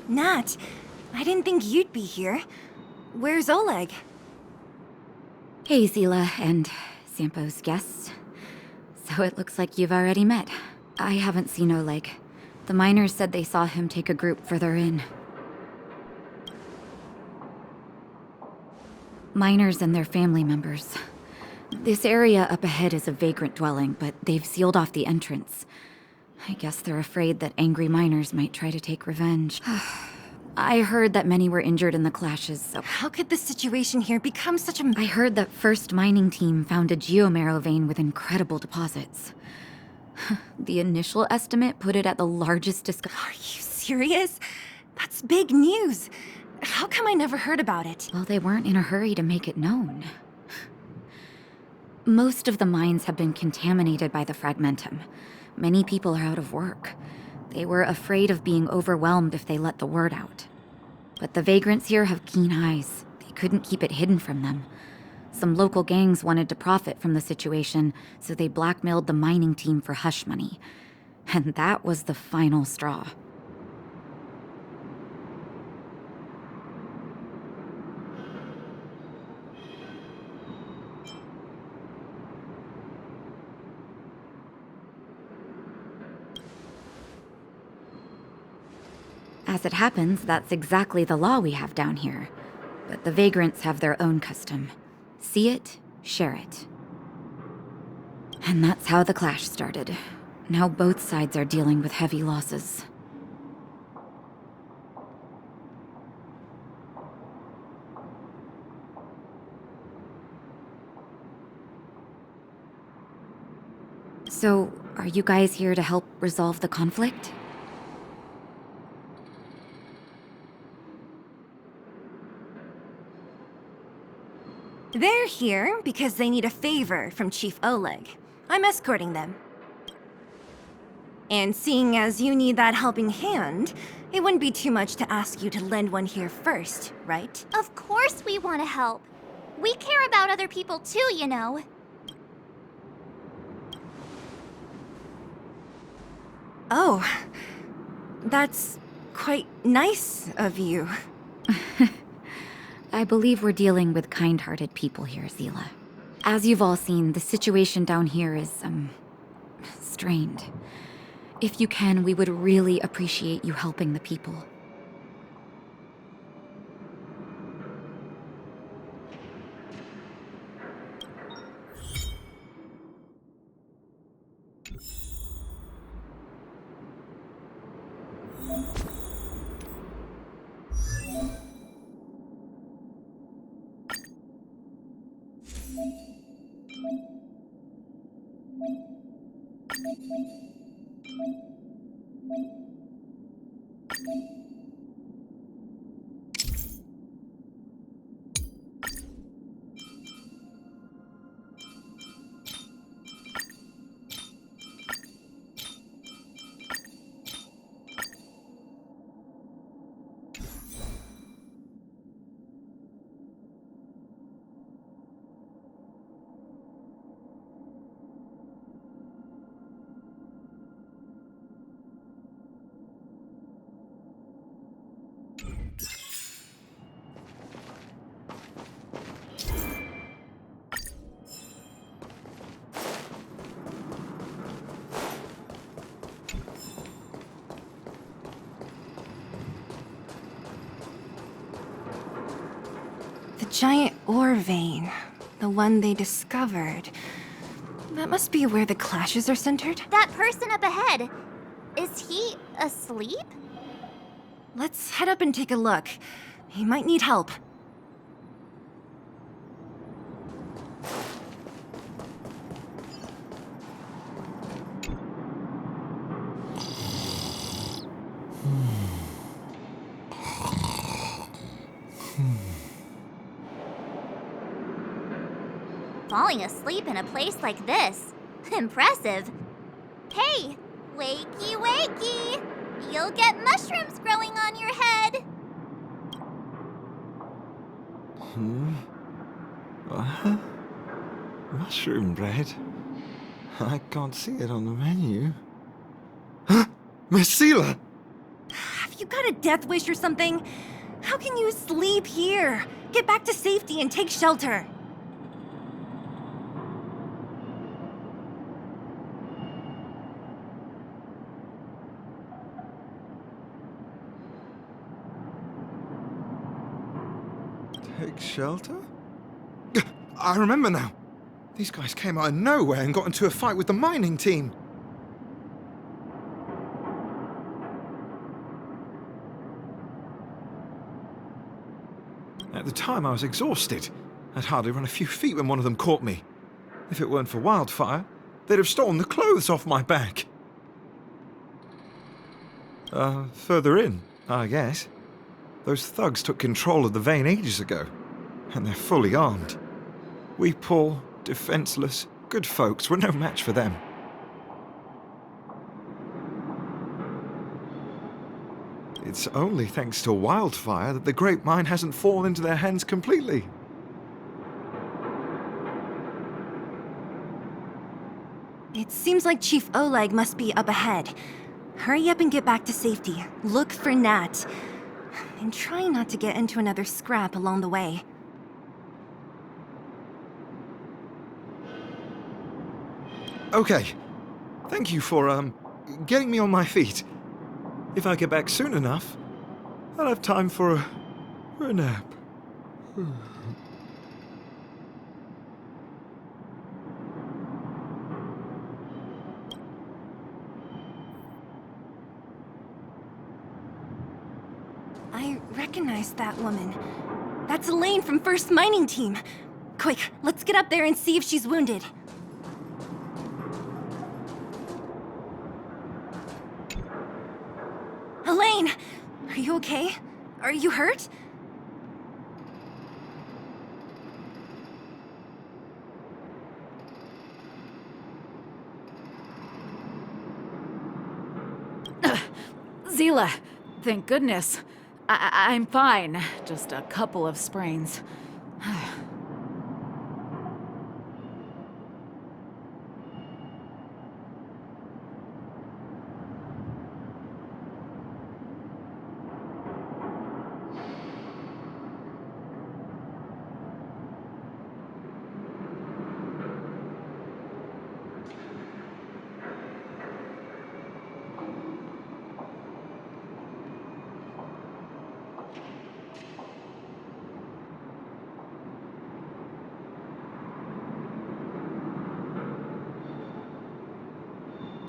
Nat, I didn't think you'd be here. Where's Oleg? Hey, Zila and Sampo's guests. So it looks like you've already met. I haven't seen Oleg. The miners said they saw him take a group further in. Miners and their family members. This area up ahead is a vagrant dwelling, but they've sealed off the entrance. I guess they're afraid that angry miners might try to take revenge. I heard that many were injured in the clashes, so... How could this situation here become such a... I heard that First Mining Team found a geomarrow vein with incredible deposits. The initial estimate put it at the largest discovery. Are you serious? That's big news. How come I never heard about it? Well, they weren't in a hurry to make it known. Most of the mines have been contaminated by the fragmentum. Many people are out of work. They were afraid of being overwhelmed if they let the word out. But the vagrants here have keen eyes. They couldn't keep it hidden from them. Some local gangs wanted to profit from the situation, so they blackmailed the mining team for hush money. And that was the final straw. As it happens, that's exactly the law we have down here. But the vagrants have their own custom. See it, share it. And that's how the clash started. Now both sides are dealing with heavy losses. So, are you guys here to help resolve the conflict? They're here because they need a favor from Chief Oleg. I'm escorting them. And seeing as you need that helping hand, it wouldn't be too much to ask you to lend one here first, right? Of course we want to help. We care about other people too, you know. Oh, that's quite nice of you. I believe we're dealing with kind-hearted people here, Zila. As you've all seen, the situation down here is, strained. If you can, we would really appreciate you helping the people. The giant ore vein. The one they discovered. That must be where the clashes are centered. That person up ahead, is he asleep? Let's head up and take a look. He might need help. Falling asleep in a place like this. Impressive. Hey, wakey wakey! You'll get mushrooms growing on your head. What? Mushroom bread? I can't see it on the menu. Huh? Miss Seela! Have You got a death wish or something? How can you sleep here? Get back to safety and take shelter. Take shelter? I remember now. These guys came out of nowhere and got into a fight with the mining team. At the time, I was exhausted. I'd hardly run a few feet when one of them caught me. If it weren't for Wildfire, they'd have stolen the clothes off my back. Further in, I guess. Those thugs took control of the vein ages ago, and they're fully armed. We poor, defenseless, good folks were no match for them. It's only thanks to Wildfire that the Great Mine hasn't fallen into their hands completely. It seems like Chief Oleg must be up ahead. Hurry up and get back to safety. Look for Nat. And try not to get into another scrap along the way. Okay. Thank you for, getting me on my feet. If I get back soon enough, I'll have time for a nap. I recognize that woman. That's Elaine from First Mining Team. Quick, let's get up there and see if she's wounded. Elaine! Are you okay? Are you hurt? Zila, thank goodness. I'm fine. Just a couple of sprains.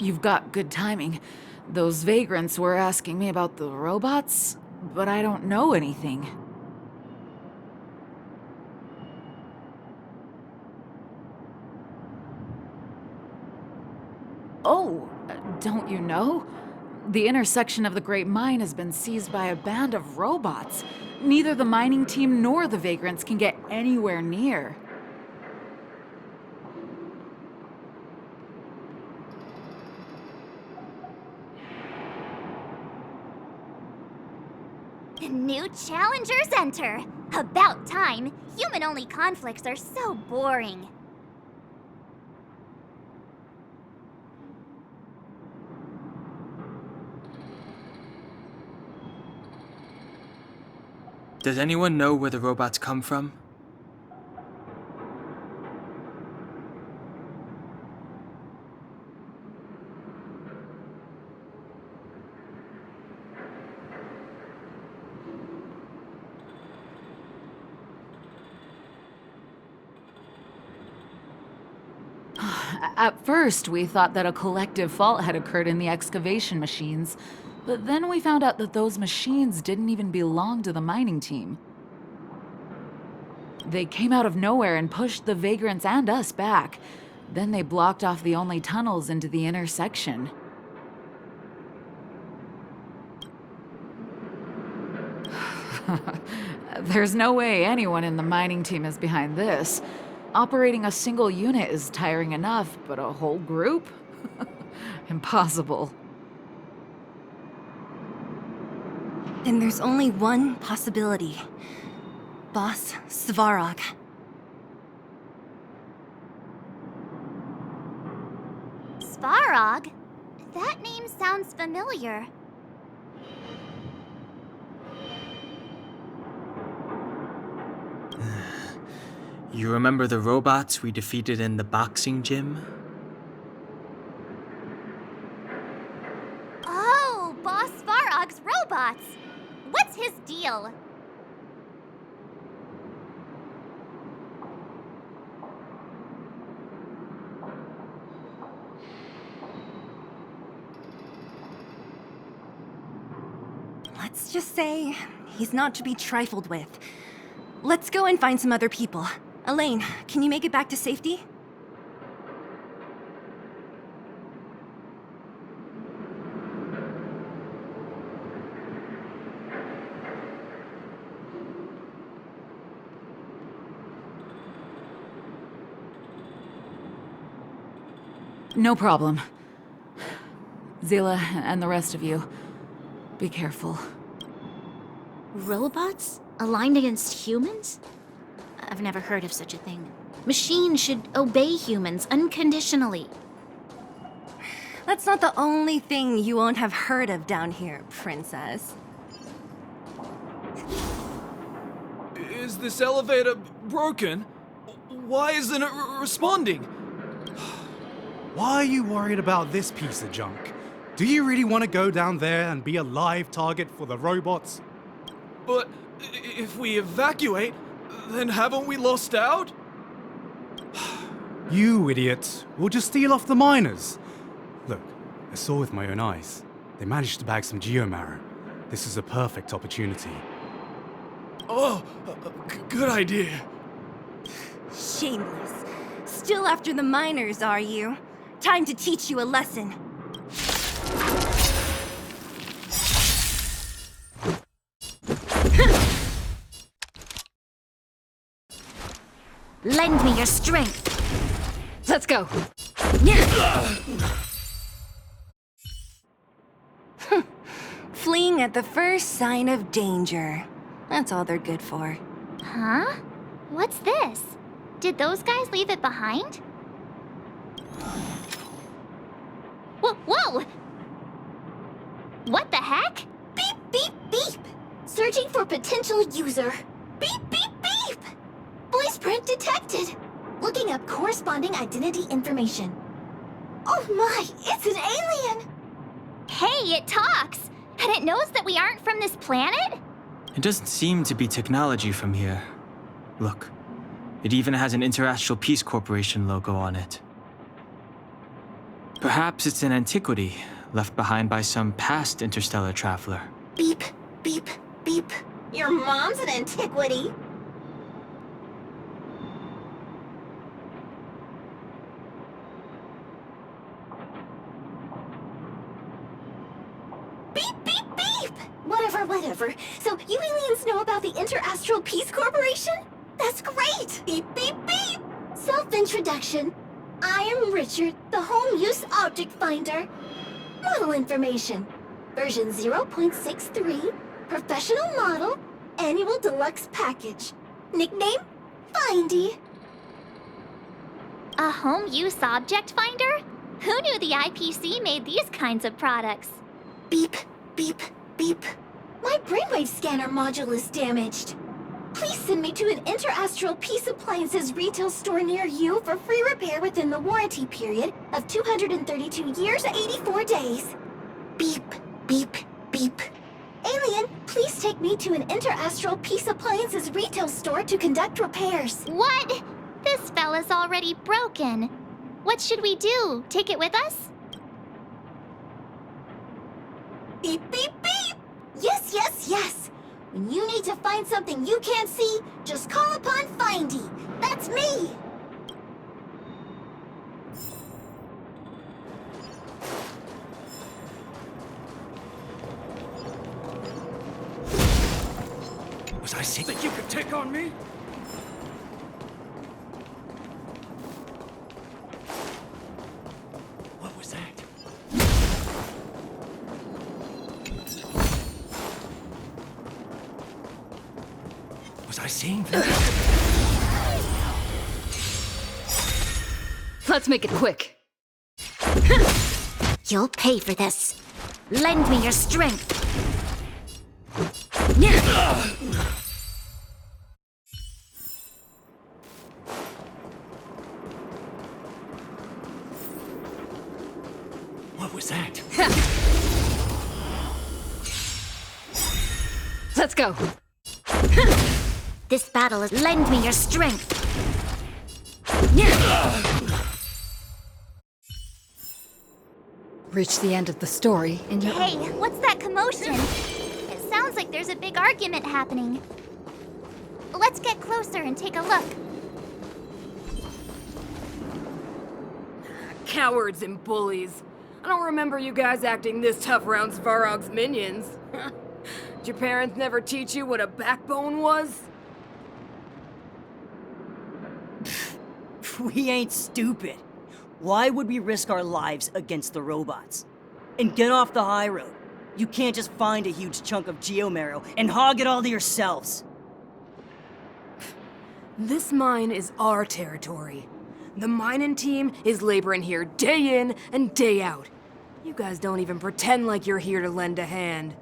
You've got good timing. Those vagrants were asking me about the robots, but I don't know anything. Oh, don't you know? The intersection of the Great Mine has been seized by a band of robots. Neither the mining team nor the vagrants can get anywhere near. New challengers enter! About time! Human-only conflicts are so boring. Does anyone know where the robots come from? At first, we thought that a collective fault had occurred in the excavation machines, but then we found out that those machines didn't even belong to the mining team. They came out of nowhere and pushed the vagrants and us back. Then they blocked off the only tunnels into the intersection. There's no way anyone in the mining team is behind this. Operating a single unit is tiring enough, but a whole group? Impossible. Then there's only one possibility. Boss Svarog. Svarog? That name sounds familiar. You remember the robots we defeated in the boxing gym? Oh, Boss Farog's robots! What's his deal? Let's just say he's not to be trifled with. Let's go and find some other people. Elaine, can you make it back to safety? No problem. Zila and the rest of you, be careful. Robots? Aligned against humans? I've never heard of such a thing. Machines should obey humans unconditionally. That's not the only thing you won't have heard of down here, Princess. Is this elevator broken? Why isn't it responding? Why are you worried about this piece of junk? Do you really want to go down there and be a live target for the robots? But if we evacuate, then haven't we lost out? You idiot. We'll just steal off the miners. Look, I saw with my own eyes. They managed to bag some geomarrow. This is a perfect opportunity. Oh, good idea. Shameless. Still after the miners, are you? Time to teach you a lesson. Lend me your strength. Let's go. Fleeing at the first sign of danger. That's all they're good for. Huh? What's this? Did those guys leave it behind? Whoa! What the heck? Beep, beep, beep. Searching for potential user. Beep, beep, beep. Voice print detected. Looking up corresponding identity information. Oh my, it's an alien! Hey, it talks! And it knows that we aren't from this planet? It doesn't seem to be technology from here. Look, it even has an Interastral Peace Corporation logo on it. Perhaps it's an antiquity left behind by some past interstellar traveler. Beep, beep, beep. Your mom's an antiquity. Beep, beep, beep! Whatever. So you aliens know about the Interastral Peace Corporation? That's great! Beep, beep, beep! Self-introduction. I am Richard, the Home Use Object Finder. Model information. Version 0.63, professional model, annual deluxe package. Nickname, Findy. A home use object finder? Who knew the IPC made these kinds of products? Beep, beep, beep. My brainwave scanner module is damaged. Please send me to an Interastral Peace Appliances retail store near you for free repair within the warranty period of 232 years, 84 days. Beep, beep, beep. Alien, please take me to an Interastral Peace Appliances retail store to conduct repairs. What? This fella's already broken. What should we do? Take it with us? Beep, beep, beep! Yes! When you need to find something you can't see, just call upon Findy. That's me! Was I saying that you could take on me? What was that? Was I seeing that? Let's make it quick. You'll pay for this. Lend me your strength. Let's go. This battle is lend me your strength. Reach the end of the story and you... Hey, what's that commotion? It sounds like there's a big argument happening. Let's get closer and take a look. Cowards and bullies. I don't remember you guys acting this tough around Svarog's minions. Did your parents never teach you what a backbone was? We ain't stupid. Why would we risk our lives against the robots? And get off the high road. You can't just find a huge chunk of geomarrow and hog it all to yourselves. This mine is our territory. The mining team is laboring here day in and day out. You guys don't even pretend like you're here to lend a hand.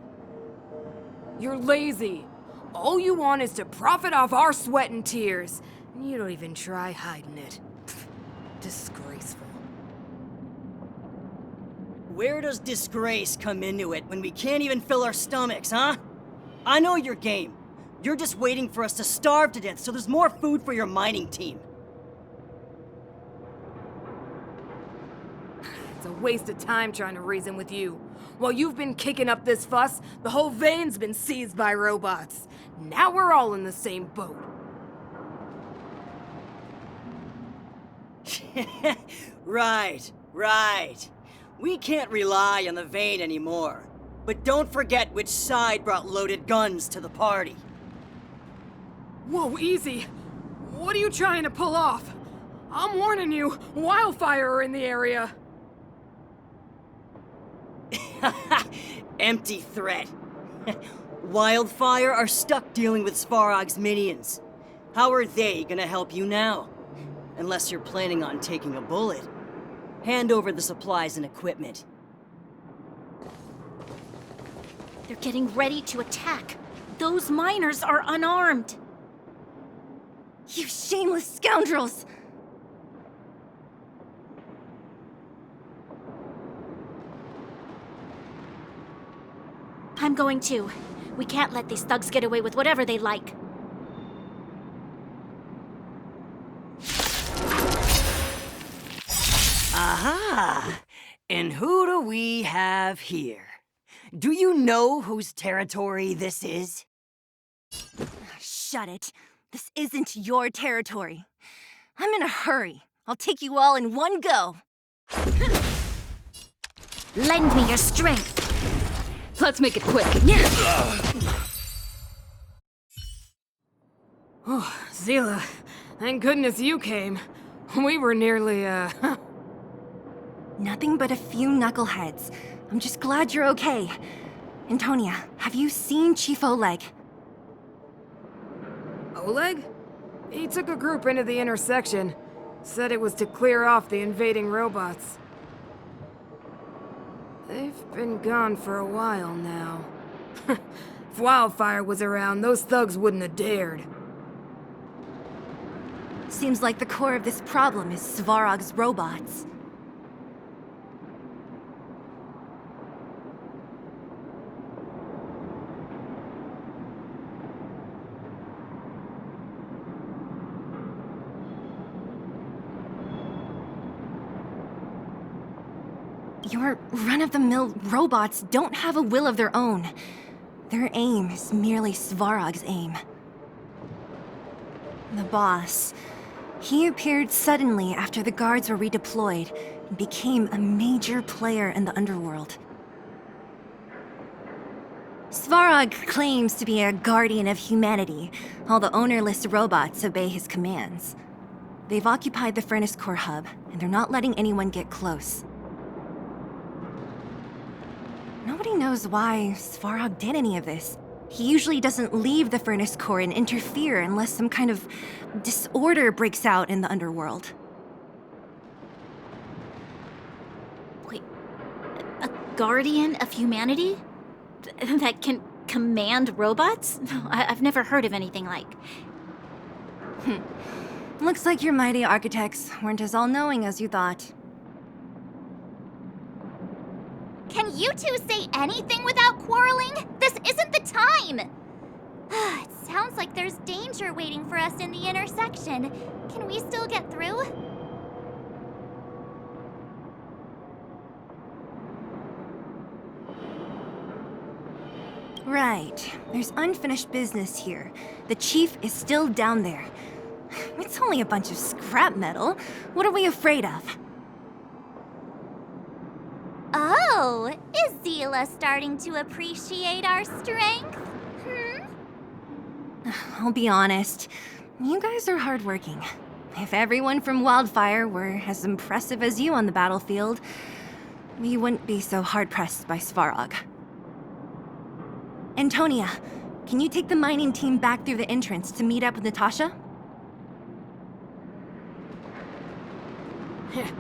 You're lazy. All you want is to profit off our sweat and tears. And you don't even try hiding it. Disgraceful. Where does disgrace come into it when we can't even fill our stomachs, huh? I know your game. You're just waiting for us to starve to death so there's more food for your mining team. It's a waste of time trying to reason with you. While you've been kicking up this fuss, the whole vein's been seized by robots. Now we're all in the same boat. Right. We can't rely on the vein anymore. But don't forget which side brought loaded guns to the party. Whoa, easy. What are you trying to pull off? I'm warning you, wildfire are in the area. Empty threat. Wildfire are stuck dealing with Svarog's minions. How are they gonna help you now? Unless you're planning on taking a bullet. Hand over the supplies and equipment. They're getting ready to attack. Those miners are unarmed. You shameless scoundrels! I'm going too. We can't let these thugs get away with whatever they like. Aha! And who do we have here? Do you know whose territory this is? Shut it. This isn't your territory. I'm in a hurry. I'll take you all in one go. Lend me your strength. Let's make it quick. Oh, Zila, thank goodness you came. We were nearly, Nothing but a few knuckleheads. I'm just glad you're okay. Antonia, have you seen Chief Oleg? Oleg? He took a group into the intersection. Said it was to clear off the invading robots. They've been gone for a while now. If Wildfire was around, those thugs wouldn't have dared. Seems like the core of this problem is Svarog's robots. Your run-of-the-mill robots don't have a will of their own. Their aim is merely Svarog's aim. The boss. He appeared suddenly after the guards were redeployed and became a major player in the underworld. Svarog claims to be a guardian of humanity. All the ownerless robots obey his commands. They've occupied the Furnace Core hub, and they're not letting anyone get close. Nobody knows why Svarog did any of this. He usually doesn't leave the Furnace Core and interfere unless some kind of disorder breaks out in the underworld. Wait, a guardian of humanity? That can command robots? I've never heard of anything like. Looks like your mighty architects weren't as all-knowing as you thought. Can you two say anything without quarreling? This isn't the time! It sounds like there's danger waiting for us in the intersection. Can we still get through? Right. There's unfinished business here. The chief is still down there. It's only a bunch of scrap metal. What are we afraid of? Oh, is Zila starting to appreciate our strength? I'll be honest. You guys are hardworking. If everyone from Wildfire were as impressive as you on the battlefield, we wouldn't be so hard-pressed by Svarog. Antonia, can you take the mining team back through the entrance to meet up with Natasha?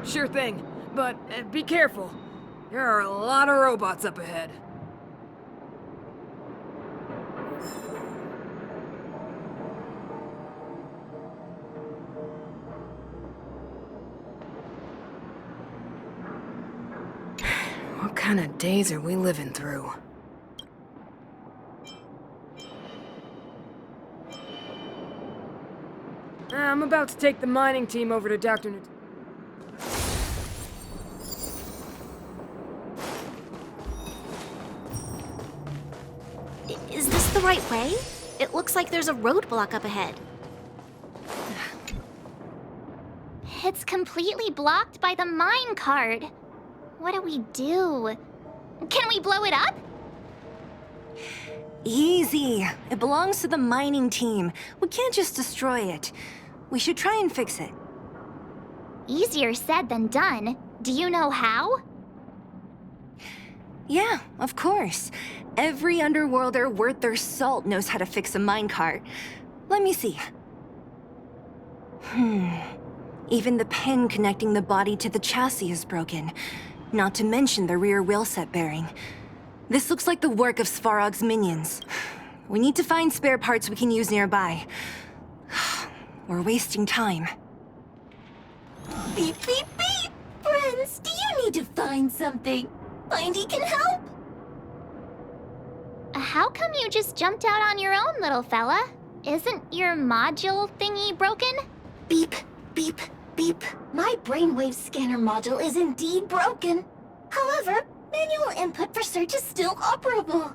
Sure thing, but be careful. There are a lot of robots up ahead. What kind of days are we living through? I'm about to take the mining team over to Dr. Is this the right way? It looks like there's a roadblock up ahead. It's completely blocked by the mine cart. What do we do? Can we blow it up? Easy. It belongs to the mining team. We can't just destroy it. We should try and fix it. Easier said than done. Do you know how? Yeah, of course. Every underworlder worth their salt knows how to fix a minecart. Let me see. Even the pin connecting the body to the chassis is broken. Not to mention the rear wheelset bearing. This looks like the work of Svarog's minions. We need to find spare parts we can use nearby. We're wasting time. Beep, beep, beep! Friends, do you need to find something? Findy can help! How come you just jumped out on your own, little fella? Isn't your module thingy broken? Beep, beep, beep. My brainwave scanner module is indeed broken. However, manual input for search is still operable.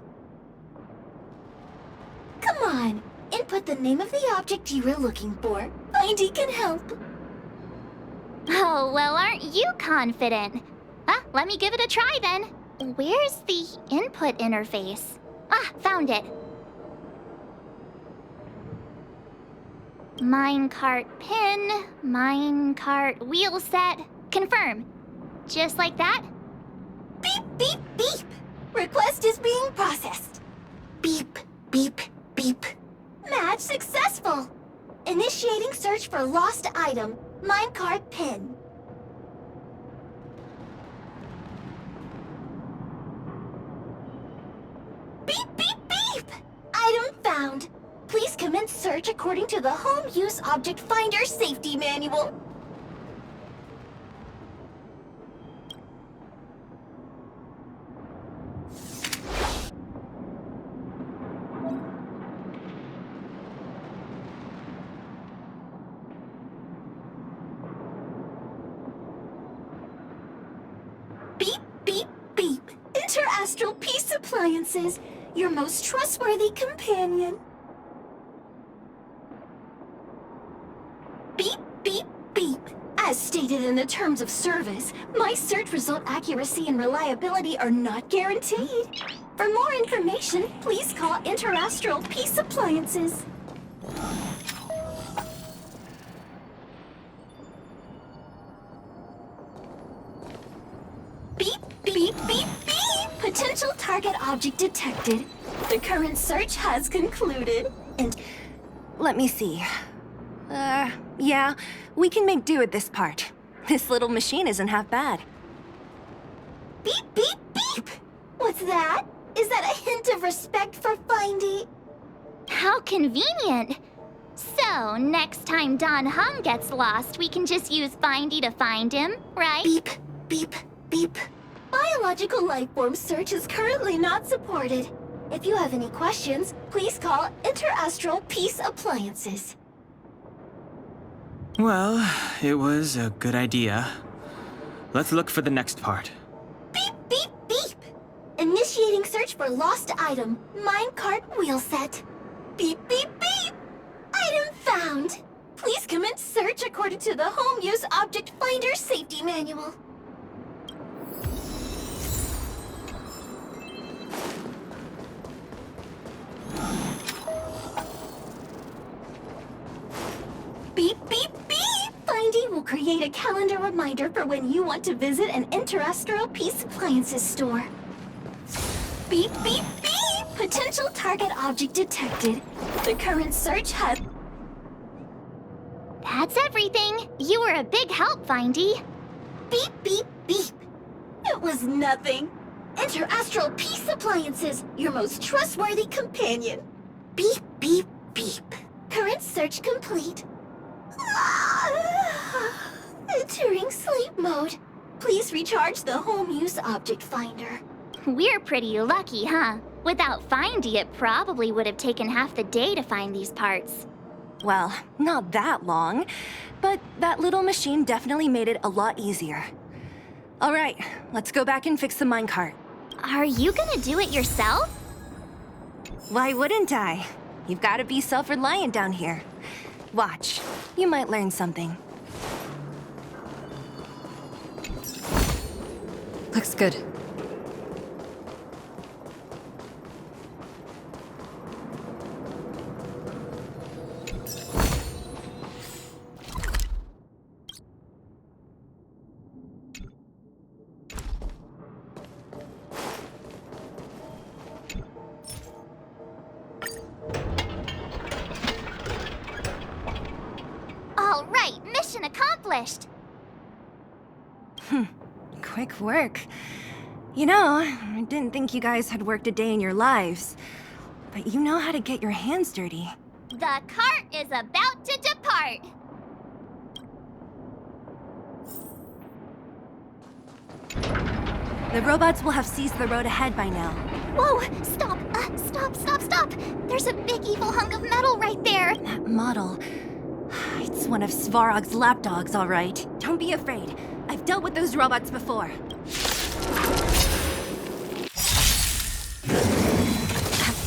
Come on, input the name of the object you were looking for. Findy can help. Oh, well, aren't you confident? Let me give it a try then. Where's the input interface? Found it. Minecart pin, minecart wheel set, confirm. Just like that? Beep, beep, beep. Request is being processed. Beep, beep, beep. Match successful. Initiating search for lost item, minecart pin. Beep, beep, beep. Item found. Please commence search according to the Home Use Object Finder Safety Manual. Beep, beep, beep. Interastral Peace Appliances, your most trustworthy companion. Beep, beep, beep. As stated in the terms of service, my search result accuracy and reliability are not guaranteed. For more information, please call Interastral Peace Appliances. Beep, beep, beep, beep! Potential target object detected. The current search has concluded. And Let me see. Yeah, we can make do with this part. This little machine isn't half bad. beep, beep, beep! What's that? Is that a hint of respect for Findy? How convenient. So, next time Don Hum gets lost, we can just use Findy to find him, right? Beep, beep, beep. Biological life form search is currently not supported. If you have any questions, please call Interastral Peace Appliances. Well, it was a good idea. Let's look for the next part. Beep, beep, beep! Initiating search for lost item, minecart wheel set. Beep, beep, beep! Item found! Please commence search according to the Home Use Object Finder Safety Manual. Beep, beep, beep! Findy will create a calendar reminder for when you want to visit an Interastral Peace Appliances store. Beep, beep, beep! Potential target object detected. The current search has... That's everything. You were a big help, Findy. Beep, beep, beep. It was nothing. Interastral Peace Appliances, your most trustworthy companion. Beep, beep, beep. Current search complete. Entering sleep mode. Please recharge the Home Use Object Finder. We're pretty lucky, huh? Without Findy, it probably would have taken half the day to find these parts. Well, not that long, but that little machine definitely made it a lot easier. All right, let's go back and fix the minecart. Are you gonna do it yourself? Why wouldn't I? You've got to be self-reliant down here. Watch, you might learn something. Looks good. All right, mission accomplished. Quick work. You know, I didn't think you guys had worked a day in your lives, but you know how to get your hands dirty. The cart is about to depart. The robots will have seized the road ahead by now. Whoa, stop, stop. There's a big evil hunk of metal right there. That model... It's one of Svarog's lapdogs, all right. Don't be afraid. I've dealt with those robots before.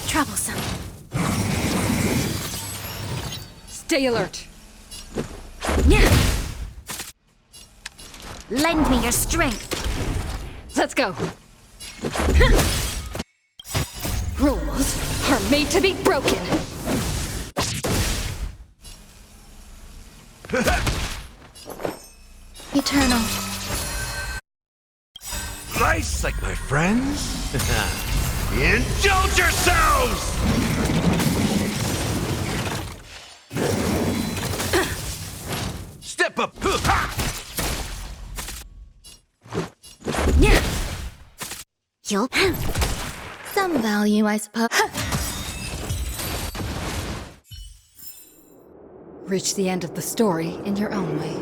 Troublesome. Stay alert. Yeah. Lend me your strength. Let's go. Rules are made to be broken. Eternal. Nice, like my friends. Indulge yourselves! Step up! Yeah. You'll some value, I suppose. Reach the end of the story in your own way.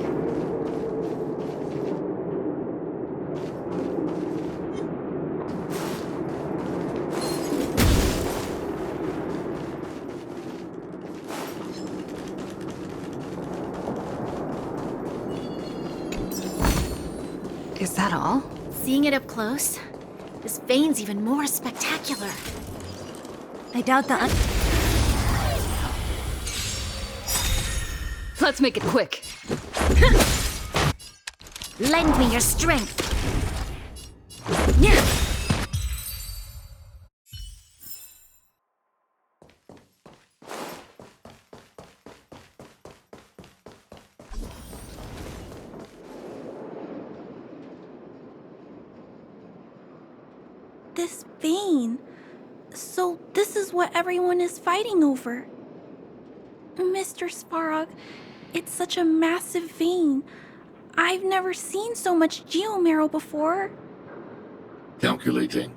Is that all? Seeing it up close, this vein's even more spectacular. I doubt the Let's make it quick. Lend me your strength. Yeah. This vein. So this is what everyone is fighting over. Mr. Svarog, it's such a massive vein. I've never seen so much geomarrow before. Calculating.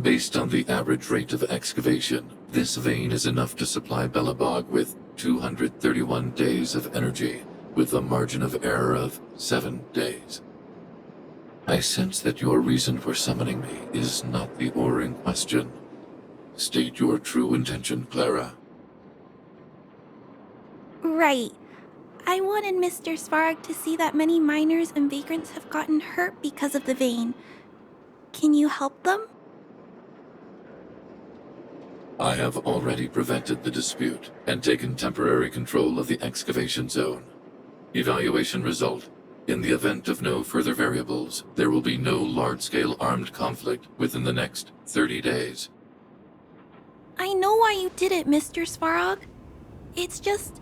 Based on the average rate of excavation, this vein is enough to supply Belobog with 231 days of energy, with a margin of error of 7 days. I sense that your reason for summoning me is not the ore in question. State your true intention, Clara. Right. I wanted Mr. Svarog to see that many miners and vagrants have gotten hurt because of the vein. Can you help them? I have already prevented the dispute and taken temporary control of the excavation zone. Evaluation result. In the event of no further variables, there will be no large-scale armed conflict within the next 30 days. I know why you did it, Mr. Svarog. It's just,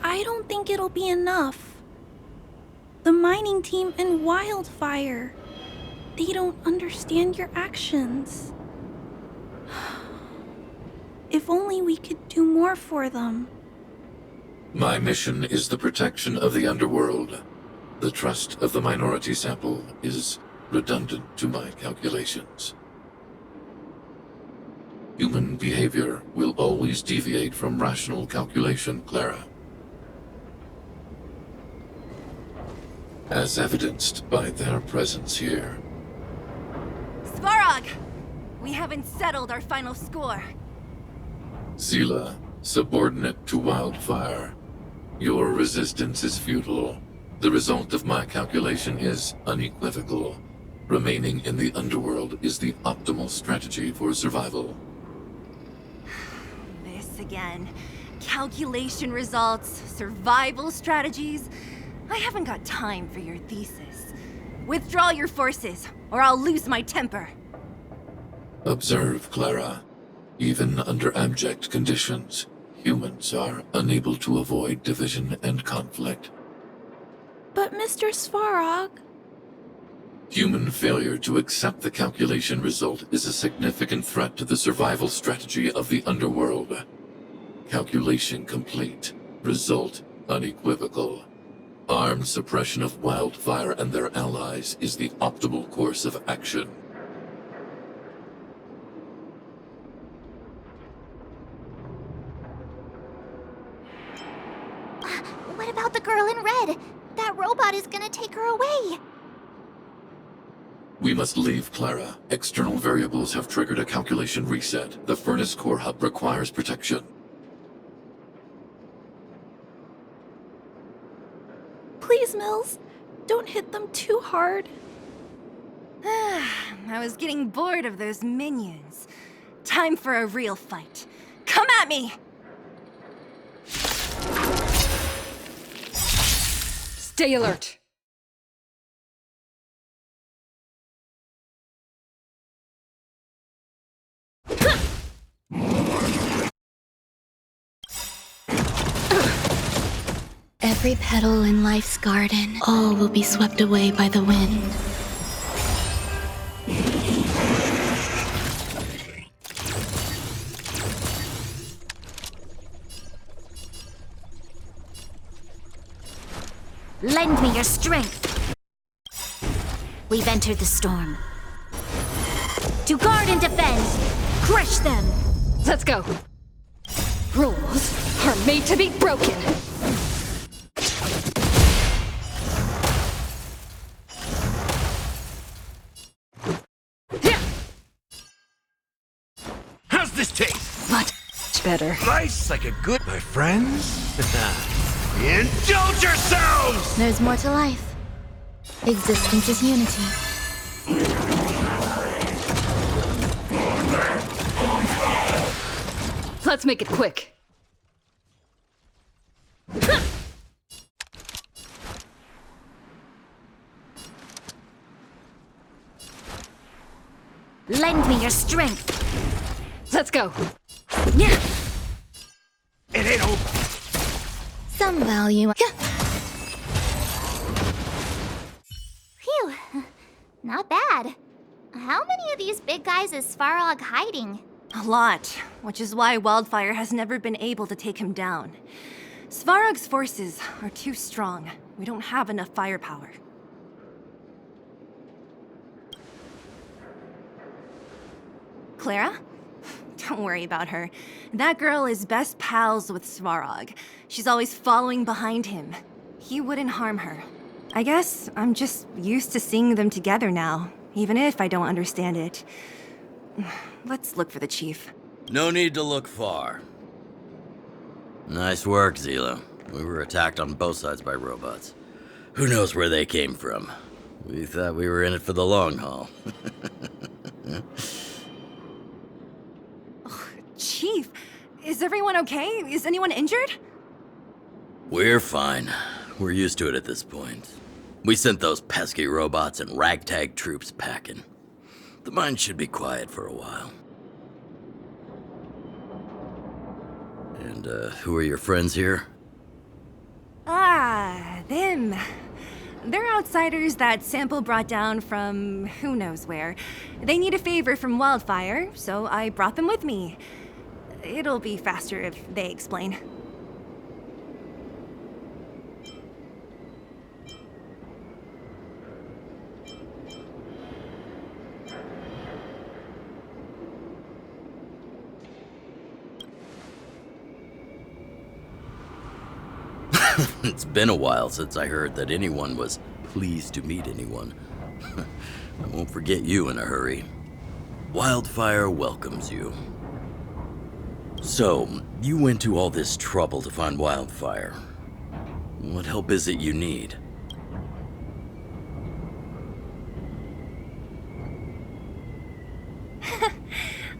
I don't think it'll be enough. The mining team and Wildfire, they don't understand your actions. If only we could do more for them. My mission is the protection of the underworld. The trust of the minority sample is redundant to my calculations. Human behavior will always deviate from rational calculation, Clara. As evidenced by their presence here. Svarog! We haven't settled our final score. Seela, subordinate to Wildfire. Your resistance is futile. The result of my calculation is unequivocal. Remaining in the underworld is the optimal strategy for survival. This again. Calculation results, survival strategies. I haven't got time for your thesis. Withdraw your forces, or I'll lose my temper. Observe, Clara. Even under abject conditions, humans are unable to avoid division and conflict. But Mr. Svarog... Human failure to accept the calculation result is a significant threat to the survival strategy of the underworld. Calculation complete. Result unequivocal. Armed suppression of Wildfire and their allies is the optimal course of action. What about the girl in red? That robot is gonna take her away. We must leave, Clara. External variables have triggered a calculation reset. The furnace core hub requires protection. Please, Mills, don't hit them too hard. I was getting bored of those minions. Time for a real fight. Come at me! Stay alert. Every petal in life's garden, all will be swept away by the wind. Lend me your strength. We've entered the storm. To guard and defend, crush them. Let's go. Rules are made to be broken. How's this taste? Much better. Rice like a good, my friends. Indulge yourselves! There's more to life. Existence is unity. Let's make it quick. Lend me your strength. Let's go. It ain't over. Some value. Phew. Not bad. How many of these big guys is Svarog hiding? A lot, which is why Wildfire has never been able to take him down. Svarog's forces are too strong. We don't have enough firepower. Clara? Don't worry about her. That girl is best pals with Svarog. She's always following behind him. He wouldn't harm her. I guess I'm just used to seeing them together now, even if I don't understand it. Let's look for the chief. No need to look far. Nice work, Zila. We were attacked on both sides by robots. Who knows where they came from? We thought we were in it for the long haul. Chief, is everyone okay? Is anyone injured? We're fine. We're used to it at this point. We sent those pesky robots and ragtag troops packing. The mine should be quiet for a while. And, who are your friends here? Ah, them. They're outsiders that Sample brought down from who knows where. They need a favor from Wildfire, so I brought them with me. It'll be faster if they explain. It's been a while since I heard that anyone was pleased to meet anyone. I won't forget you in a hurry. Wildfire welcomes you. So, you went to all this trouble to find Wildfire. What help is it you need?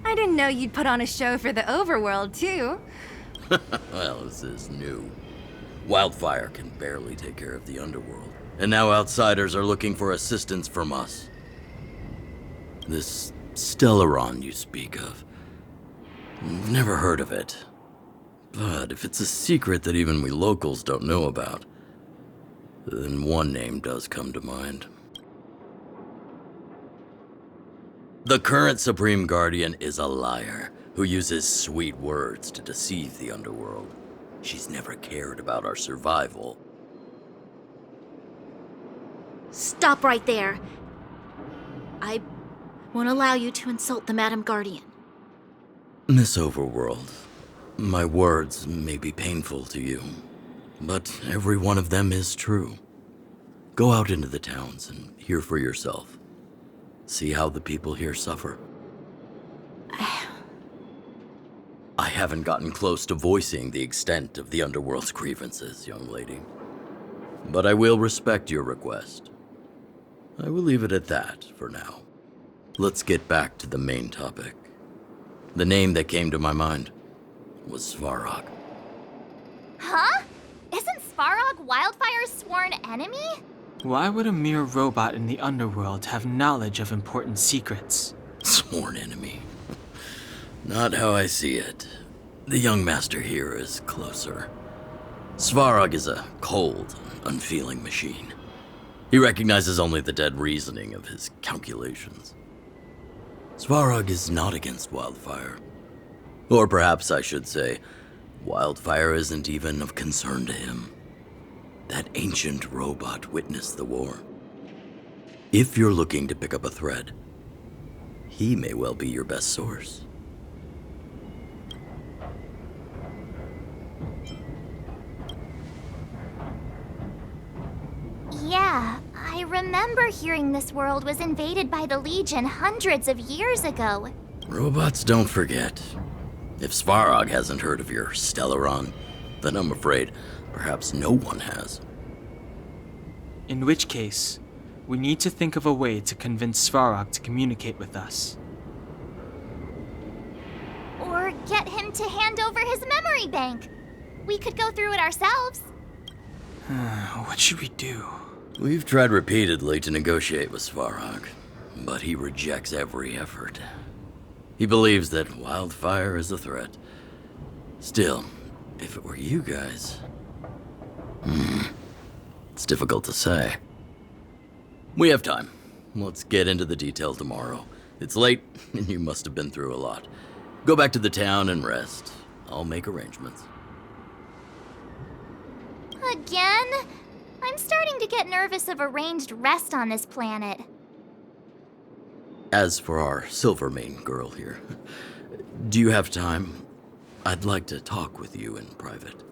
I didn't know you'd put on a show for the overworld, too. Well, this is new. Wildfire can barely take care of the underworld, and now outsiders are looking for assistance from us. This Stellaron you speak of, I've never heard of it. But if it's a secret that even we locals don't know about, then one name does come to mind. The current Supreme Guardian is a liar who uses sweet words to deceive the underworld. She's never cared about our survival. Stop right there. I won't allow you to insult the Madam Guardian. Miss Overworld, my words may be painful to you, but every one of them is true. Go out into the towns and hear for yourself. See how the people here suffer. I haven't gotten close to voicing the extent of the underworld's grievances, young lady. But I will respect your request. I will leave it at that for now. Let's get back to the main topic. The name that came to my mind was Svarog. Huh? Isn't Svarog Wildfire's sworn enemy? Why would a mere robot in the underworld have knowledge of important secrets? Sworn enemy. Not how I see it. The young master here is closer. Svarog is a cold, unfeeling machine. He recognizes only the dead reasoning of his calculations. Svarog is not against Wildfire. Or perhaps I should say, Wildfire isn't even of concern to him. That ancient robot witnessed the war. If you're looking to pick up a thread, he may well be your best source. Yeah, I remember hearing this world was invaded by the Legion hundreds of years ago. Robots don't forget. If Svarog hasn't heard of your Stellaron, then I'm afraid perhaps no one has. In which case, we need to think of a way to convince Svarog to communicate with us. Or get him to hand over his memory bank. We could go through it ourselves. What should we do? We've tried repeatedly to negotiate with Svarog, but he rejects every effort. He believes that Wildfire is a threat. Still, if it were you guys... it's difficult to say. We have time. Let's get into the details tomorrow. It's late, and you must have been through a lot. Go back to the town and rest. I'll make arrangements. Again? I'm starting to get nervous of arranged rest on this planet. As for our Silvermane girl here, do you have time? I'd like to talk with you in private.